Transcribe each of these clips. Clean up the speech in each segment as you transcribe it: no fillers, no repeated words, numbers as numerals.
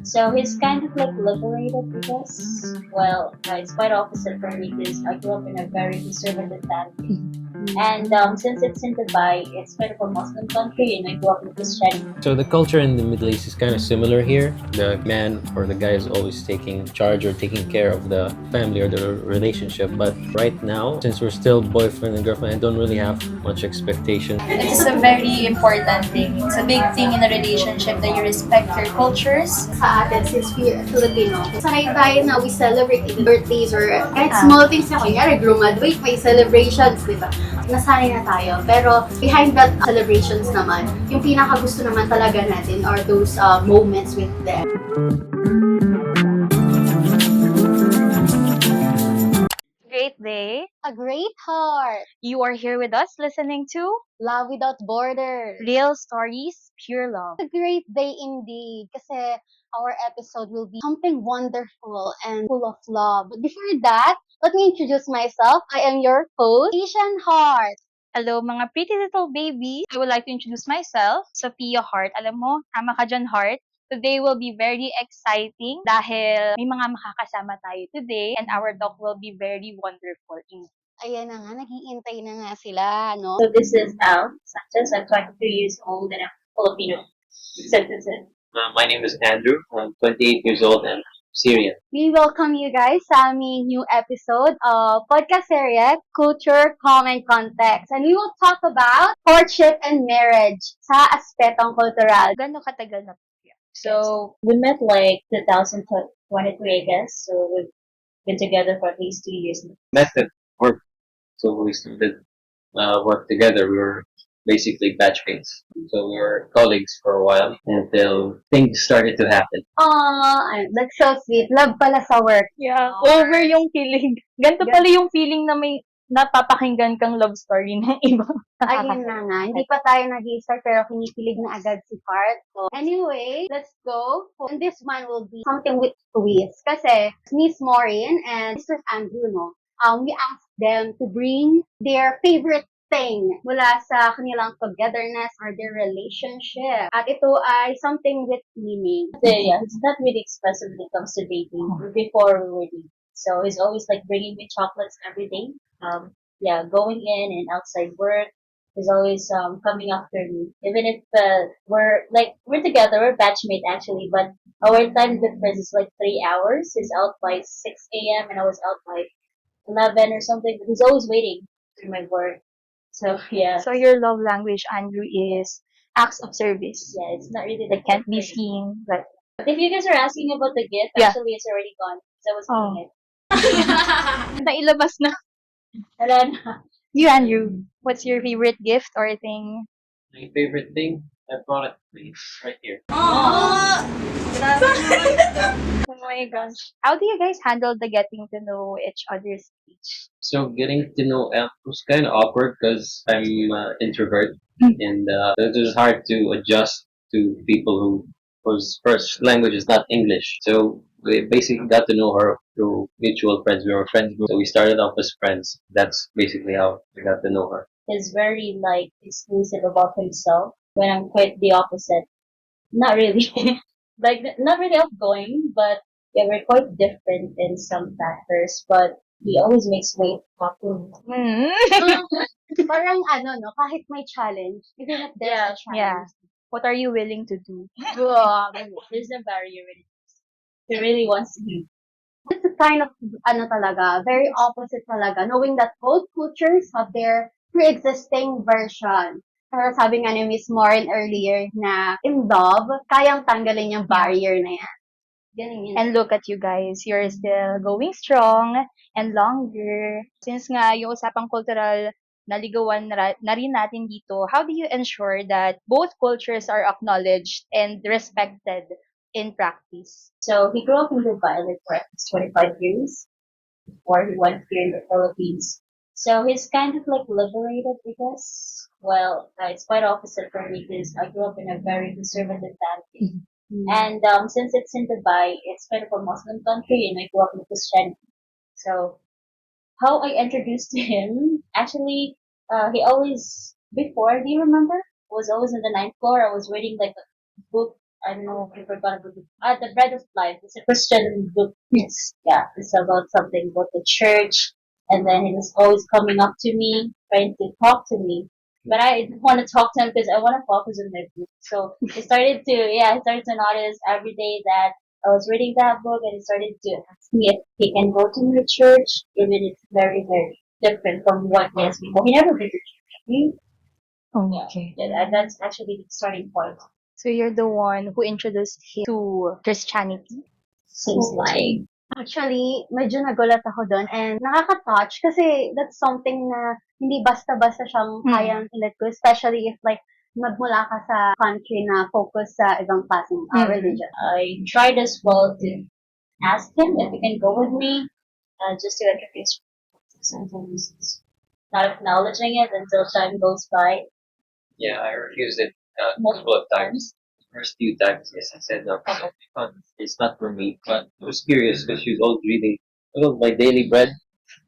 So he's kind of like liberated, I guess. Well, it's quite opposite from me because I grew up in a very conservative family. And since it's in Dubai, it's kind of a Muslim country, and I grew up in Christianity. So the culture in the Middle East is kind of similar here. The man or the guy is always taking charge or taking care of the family or the relationship. But right now, since we're still boyfriend and girlfriend, I don't really have much expectation. It's a very important thing. It's a big thing in a relationship that you respect your cultures. Sa atin, since we're Filipino, sanay tayo na we celebrate even birthdays or kahit small things na kunyari, graduate, may celebrations, di ba? Nasanay na tayo. Pero behind that celebrations naman, yung pinaka gusto naman talaga natin are those moments with them. Great day. A great heart. You are here with us listening to Love without borders. Real Stories, Pure Love. A great day indeed. Kasi our episode will be something wonderful and full of love. But before that, let me introduce myself. I am your host, Asian Heart. Hello mga pretty little babies. I would like to introduce myself, Sophia Hart. Alam mo, tama ka dyan, Heart. Today will be very exciting dahil may mga makakasama tayo today and our talk will be very wonderful. Ayan na nga, naghihintay na nga sila, no? So this is Al Sanchez. I'm 22 years old and I'm Filipino citizen. My name is Andrew. I'm 28 years old and Syrian. We welcome you guys sa aming new episode of PODKASERYE, Culture, Common Context. And we will talk about courtship and marriage sa aspetong kultural. Gano'ng katagal na po yan? So we met like 2023, I guess. So we've been together for at least 2 years now. Met at work, so we started work together. We were basically batchmates. So we were colleagues for a while until things started to happen. Aww, that's so sweet. Love pala sa work. Yeah, over yung feeling. Ganito pala yung feeling na may napapakinggan kang love story ng iba. Ayun na nga, hindi pa tayo nag-start pero kinikilig na agad si Part. So, anyway, let's go. And this one will be something with twist. Kasi Miss Maureen and Mr. Andrew, no, we asked them to bring their favorite thing mula sa kanilang togetherness or their relationship. At ito ay something with meaning. So yeah, he's not really expressive when it comes to dating. Before we were dating. So he's always like bringing me chocolates every day. Yeah, going in and outside work. He's always coming after me. Even if we're together, we're batchmate actually, but our time difference is like 3 hours. He's out by 6 a.m. and I was out by 11 or something. But he's always waiting for my work. So yeah, So your love language, Andrew, is acts of service. yeah, it's not really That the can't be seen, but But if you guys are asking about the gift, Yeah. actually it's already gone. So I was Oh. eating it. nailabas na. Wala na. You, Andrew, what's your favorite gift or thing? My favorite thing, I brought it right here. Oh my gosh. How do you guys handle the getting to know each other's stage? So getting to know Em was kind of awkward because I'm introvert and it was hard to adjust to people whose first language is not English. So we basically got to know her through mutual friends. We were friends group, so we started off as friends. That's basically how we got to know her. He's very like exclusive about himself when I'm quite the opposite. Not really. Like not really outgoing, but yeah, we're quite different in some factors, but he always makes way to talk to me. Parang ano, no, kahit may challenge, even if there's Yeah, a challenge. Yeah. What are you willing to do? There's no barrier when he really wants to be. It's a kind of, ano talaga, very opposite talaga, knowing that both cultures have their pre-existing version. Pero sabi nga ni Miss Maureen earlier na in love, kayang tanggalin yung barrier na yan. Ganun yun. And look at you guys, you're still going strong and longer. Since nga yung usapang cultural naligawan na rin natin dito, how do you ensure that both cultures are acknowledged and respected in practice? So he grew up in Dubai like for at least 25 years before he went here in the Philippines. So he's kind of like liberated, I guess. Well, it's quite opposite from me because I grew up in a very conservative family. And since it's in Dubai, it's kind of a Muslim country and I grew up in Christianity. So how I introduced to him, actually, he always, before, do you remember? was always on the ninth floor. I was reading like a book. I don't know if you forgot about it. The Bread of Life. It's a Christian book. Yes. Yeah, it's about something about the church. And then he was always coming up to me, trying to talk to me. But I didn't want to talk to him because I want to focus on my book. So I started to notice every day that I was reading that book and he started to ask me if he can go to my church, even if it's very, very different from what he has before. He never been to church. Yeah, Okay. that's actually the starting point. So you're the one who introduced him to Christianity. Seems like. Actually, medyo nagulat ako doon and nakaka-touch kasi that's something na hindi basta-basta siyang kayang i-let go, especially if like magmula ka sa country na focus sa ibang klaseng religion. I tried as well to ask him if he can go with me, just to introduce sometimes he's not acknowledging it until time goes by. Yeah, I refused it a couple of times. First few times, yes, I said no. It's not for me. But I was curious because she was always reading, my daily bread.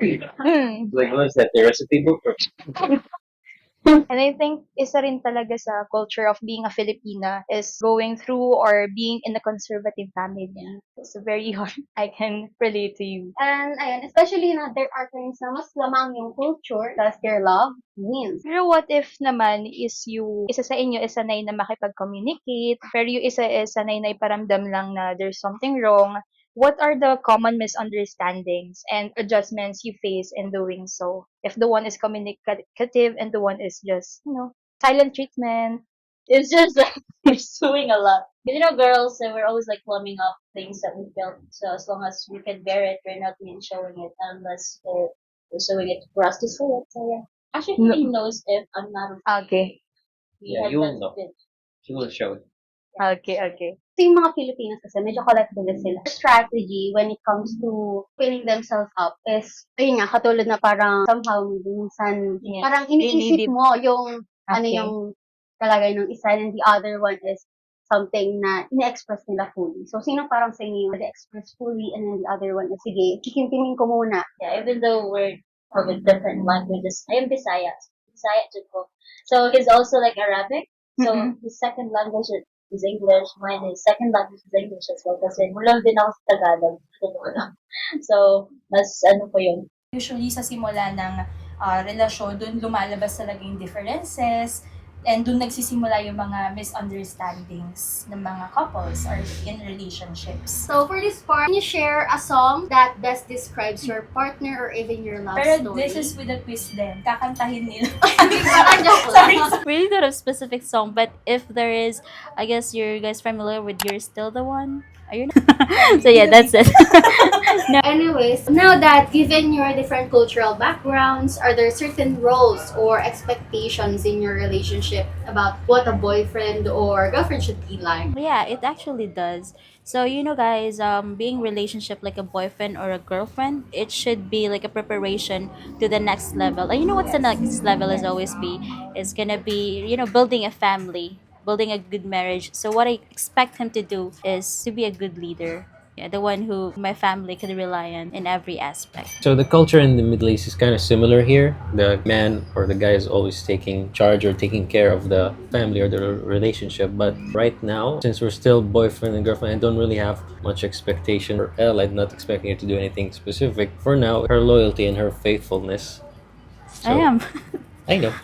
Like, what is that? The recipe book? Or And I think isa rin talaga sa culture of being a Filipina is going through or being in a conservative family. It's very hard. I can relate to you. And ayun, especially na there are times na mas lamang yung culture, thus their love wins. Pero what if naman is isa sa inyo is sanay na makipag-communicate, pero yung isa is sanay na iparamdam lang na there's something wrong? What are the common misunderstandings and adjustments you face in doing so? If the one is communicative and the one is just, silent treatment. It's just that we're suing a lot. You know, girls, we're always like plumbing up things that we felt. So as long as we can bear it, we're not even showing it unless we're showing it for us to see it. So yeah. Actually, No. he knows if I'm not Okay. we Yeah, had you will that know. bit. she will show it. Okay. So yung mga Filipinos kasi medyo collectivist sila. Their strategy when it comes to filling themselves up is, ayun nga, katulad na parang somehow minsan, Yes. parang iniisip Really deep. mo yung ano Okay. yung kalagay ng isa and the other one is something na ina-express nila fully. So, sino parang sa inyo yung express fully and then the other one is, sige, kikimpimin ko muna. Yeah, even though we're from different languages. I am Bisaya. Bisaya too. So he's also like Arabic. So his second language is English. Mine is second language is English as well. Kasi mulang din ako sa Tagalog. So, mas ano po yun. Usually sa simula ng relasyon, dun lumalabas talaga yung differences, and dun nagsisimula yung mga misunderstandings ng mga couples or in relationships. So for this part, can you share a song that best describes your partner or even your love Pero story? this is with a twist din. Kakantahin nila. Joke lang. We don't have a specific song, but if there is, I guess you guys familiar with "You're Still the One." Are you? So yeah, that's it. Anyways, now that given your different cultural backgrounds, are there certain roles or expectations in your relationship about what a boyfriend or girlfriend should be like? Yeah, it actually does. So guys, being relationship like a boyfriend or a girlfriend, it should be like a preparation to the next level. And you know what's the next level is always be is gonna be building a family, building a good marriage. So what I expect him to do is to be a good leader. Yeah, the one who my family can rely on in every aspect. So the culture in the Middle East is kind of similar here. The man or the guy is always taking charge or taking care of the family or the relationship. But right now, since we're still boyfriend and girlfriend, I don't really have much expectation for Elle. I'm not expecting her to do anything specific. For now, her loyalty and her faithfulness. I am. I know.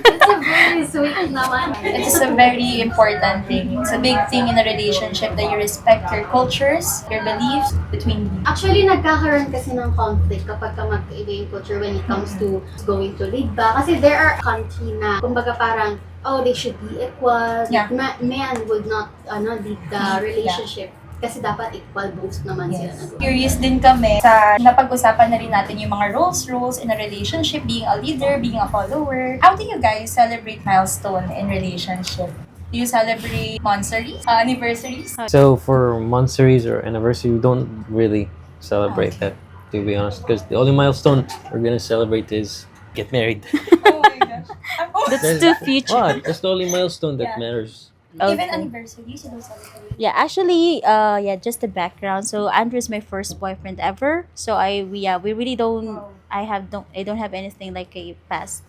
It's a very sweet naman. It is a very important thing. It's a big thing in a relationship that you respect your cultures, your beliefs between you. Actually, nagkakaroon kasi ng conflict kapag ka magkaiba yung culture when it comes to going to lead ba. Kasi there are country na, kumbaga parang, they should be equal. Yeah. Man would not lead the relationship. Kasi dapat equal both naman sila. Curious din kami sa napag-usapan na rin natin yung mga roles in a relationship, being a leader, being a follower. How do you guys celebrate milestone in relationship? Do you celebrate monthsaries, anniversaries? So for monthsaries or anniversary, we don't really celebrate that, to be honest. Because the only milestone we're gonna celebrate is get married. Oh my gosh. That's the future. What? That's the only milestone that Yeah. matters. Even anniversaries, you don't celebrate. Yeah, actually, just the background. So Andrew is my first boyfriend ever. So we really don't. I don't have anything like a past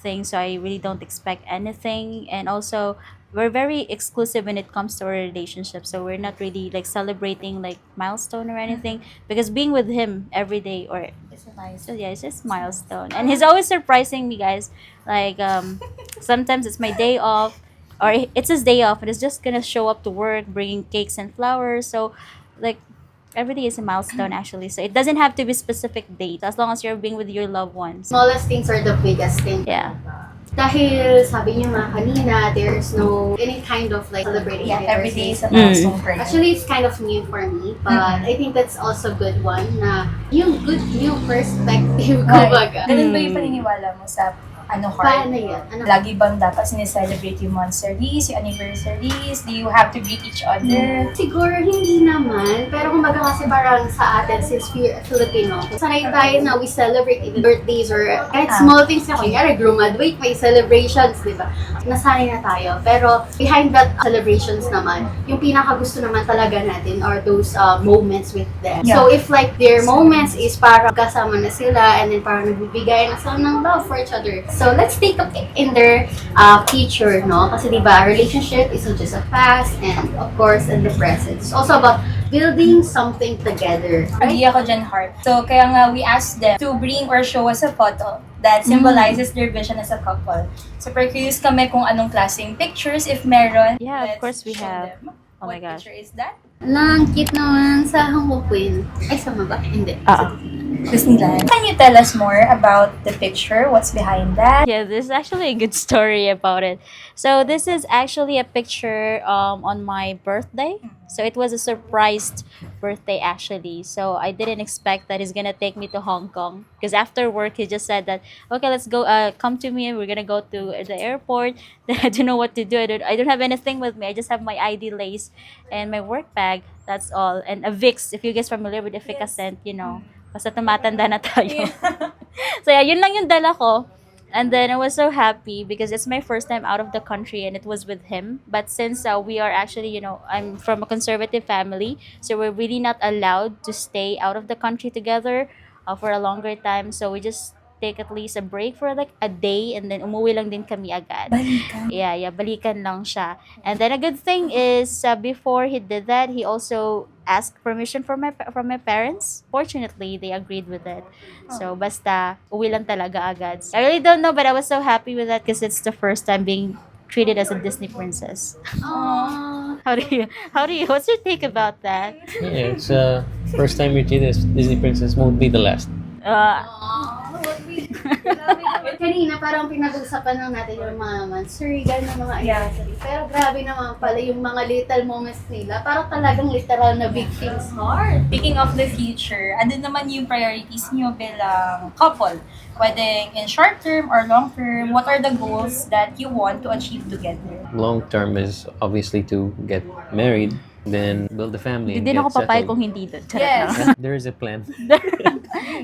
thing, so I really don't expect anything. And also, we're very exclusive when it comes to our relationship, so we're not really like celebrating like milestone or anything, because being with him every day, or It's a nice. so yeah, it's just milestone. And he's always surprising me, guys. Like sometimes it's my day off, or it's his day off, and it's just gonna show up to work bringing cakes and flowers. So like every day is a milestone actually. So it doesn't have to be specific date, as long as you're being with your loved ones. Smallest things are the biggest thing. Yeah. Dahil sabi niyo nga kanina, there's no any kind of like celebrating Yeah, every day is a Mm. milestone for you. Actually, it's kind of new for me, but I think that's also a good one na yung good new perspective ko baga. Ganun ba yung paniniwala mo sa Paano yan? Ano? Lagi bang dapat sineselebrate yung monthsaries, yung anniversaries? Do you have to greet each other? Siguro hindi naman, pero kumbaga kasi parang sa atin, since we're Filipino, sanay tayo na we celebrate even birthdays or kahit small things na kunyari, graduate, may celebrations, di ba? Nasanay na tayo. Pero behind that celebrations naman, yung pinaka gusto naman talaga natin are those moments with them. Yeah. So if like their moments is parang kasama na sila and then parang nagbibigay na sila ng love for each other. So let's take a peek in their future, no? Kasi diba, relationship isn't just a past and of course in the present. It's also about building something together. Agree ako dyan, Heart. So, kaya nga we asked them to bring or show us a photo that symbolizes their vision as a couple. Super curious kami kung anong klaseng pictures, if meron. Yeah, of Let's course we show have. them. Oh my What gosh. picture is that? Lang, cute naman sa Hong Queen. Ay, sama ba? Hindi. Disneyland. Can you tell us more about the picture? What's behind that? Yeah, there's actually a good story about it. So this is actually a picture on my birthday. So it was a surprised birthday actually. So I didn't expect that he's gonna take me to Hong Kong, because after work he just said that, okay, let's go. Come to me, and we're gonna go to the airport. Then I don't know what to do. I don't have anything with me. I just have my ID lace and my work bag. That's all, and a Vicks. If you guys familiar with efficacent, you know. Basta tumatanda na tayo. So yeah, yun lang yung dala ko. And then I was so happy because it's my first time out of the country and it was with him. But since we are actually, I'm from a conservative family, so we're really not allowed to stay out of the country together for a longer time. So we just take at least a break for like a day and then umuwi lang din kami agad. Balikan. Yeah, balikan lang siya. And then a good thing is before he did that, he also asked permission from my parents. Fortunately, they agreed with it. So basta uwi lang talaga agad. I really don't know, but I was so happy with that because it's the first time being treated as a Disney princess. Aww. How do you what's your take about that? Yeah, it's first time you're treated as Disney princess, won't be the last. Kanina parang pinag-usapan lang natin yung mga mansurigan ng mga anniversary. Pero grabe naman pala yung mga little moments nila. Parang talagang literal na big things heart. Speaking of the future, ano naman yung priorities niyo bilang couple? Pwedeng in short term or long term, what are the goals that you want to achieve together? Long term is obviously to get married, then build a family and Hindi get ako papayag settled. kung hindi doon. Charot Yes. lang. There is a plan.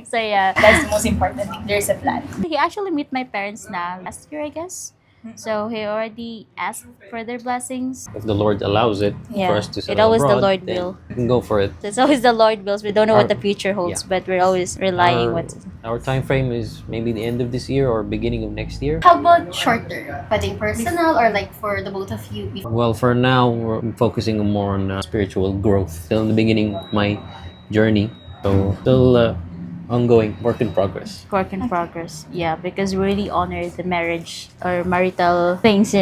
So yeah. That's the most important thing. There's a plan. He actually met my parents na last year, I guess. So he already asked for their blessings. If the Lord allows it Yeah. for us to It settle always the abroad, Lord then will. we can go for it. So it's always the Lord wills. We don't know what Our- the future holds, yeah. but we're always relying Our, what. our time frame is maybe the end of this year or beginning of next year. How about shorter? Pwedeng personal or like for the both of you? Well, for now, we're focusing more on spiritual growth. Still in the beginning of my journey, so still ongoing, work in progress. Work in progress. Yeah, because we really honor the marriage or marital things,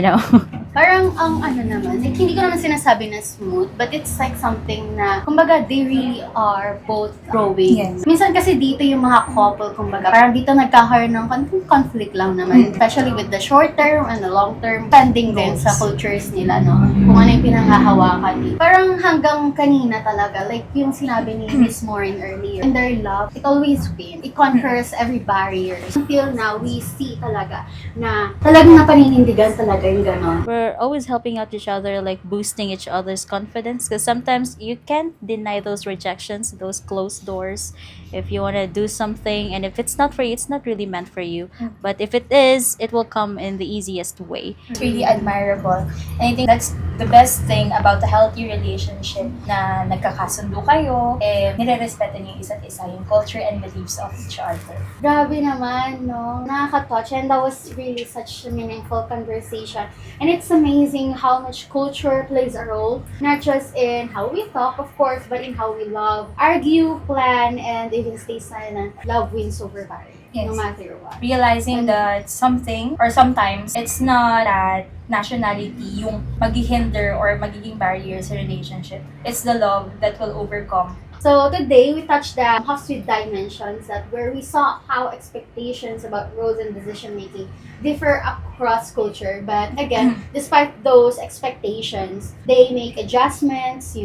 Parang ang ano naman, like, hindi ko naman sinasabi na smooth, but it's like something na, kumbaga, they really are both growing. Yes. Minsan kasi dito yung mga couple, kumbaga, parang dito nagkakaroon ng conflict lang naman, especially with the short term and the long term, depending din sa cultures nila, no? Kung ano yung pinanghahawakan nila. Parang hanggang kanina talaga, like yung sinabi ni Miss Maureen earlier, in their love, it always wins. It conquers every barrier. Until now, we see talaga na talagang napaninindigan talaga yung ganon. We're always helping out each other, like boosting each other's confidence. Because sometimes you can't deny those rejections, those closed doors. If you want to do something, and if it's not for you, it's not really meant for you. But if it is, it will come in the easiest way. It's really admirable. And I think that's the best thing about a healthy relationship na nagkakasundo kayo and nire-respeto niyo yung isa't isa, yung culture and beliefs of each other. Grabe naman, no? Nakaka-touch. And that was really such a meaningful conversation. And it's amazing how much culture plays a role, not just in how we talk, of course, but in how we love, argue, plan, and even stay silent. Love wins over marriage, Yes. no matter what. Realizing that something or sometimes it's not that nationality yung maghihinder or magiging barrier sa relationship. It's the love that will overcome. So today we touched the half-sweet dimensions that where we saw how expectations about roles and decision making differ across culture. But again, despite those expectations, they make adjustments,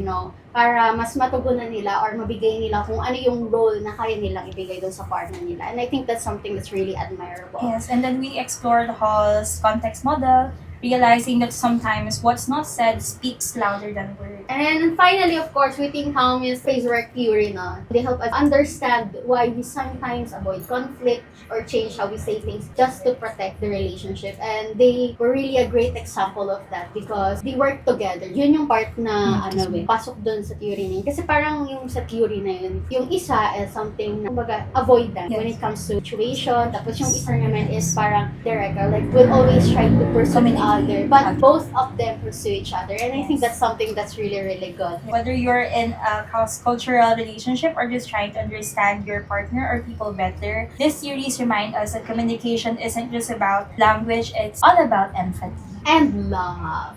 para mas matugunan nila or mabigay nila kung ano yung role na kaya nilang ibigay doon sa partner nila. And I think that's something that's really admirable. Yes, and then we explored Hall's context model, realizing that sometimes what's not said speaks louder than words. And finally, of course, we think Home is work theory, no? They help us understand why we sometimes avoid conflict or change how we say things just to protect the relationship. And they were really a great example of that because they work together. Yun yung part na, pasok dun sa theory na yun. Kasi parang yung sa theory na yun, yung isa is something na, kumbaga, avoidant when it comes to situation. Tapos yung isa naman is parang direct, or like, we'll always try to pursue the other. But both of them pursue each other. And I think that's something that's really, really good. Whether you're in a cross-cultural relationship or just trying to understand your partner or people better, this series reminds us that communication isn't just about language, it's all about empathy. And love.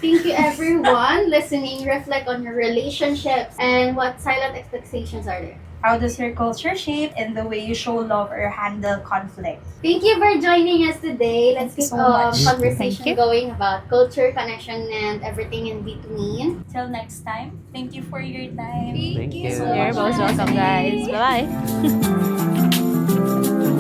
Thank you everyone listening. Reflect on your relationships and what silent expectations are there. How does your culture shape in the way you show love or handle conflict? Thank you for joining us today. Let's keep so much. conversation going about culture, connection, and everything in between. Till next time, thank you for your time. Thank you. so You're much most for welcome, listening. guys. Bye bye.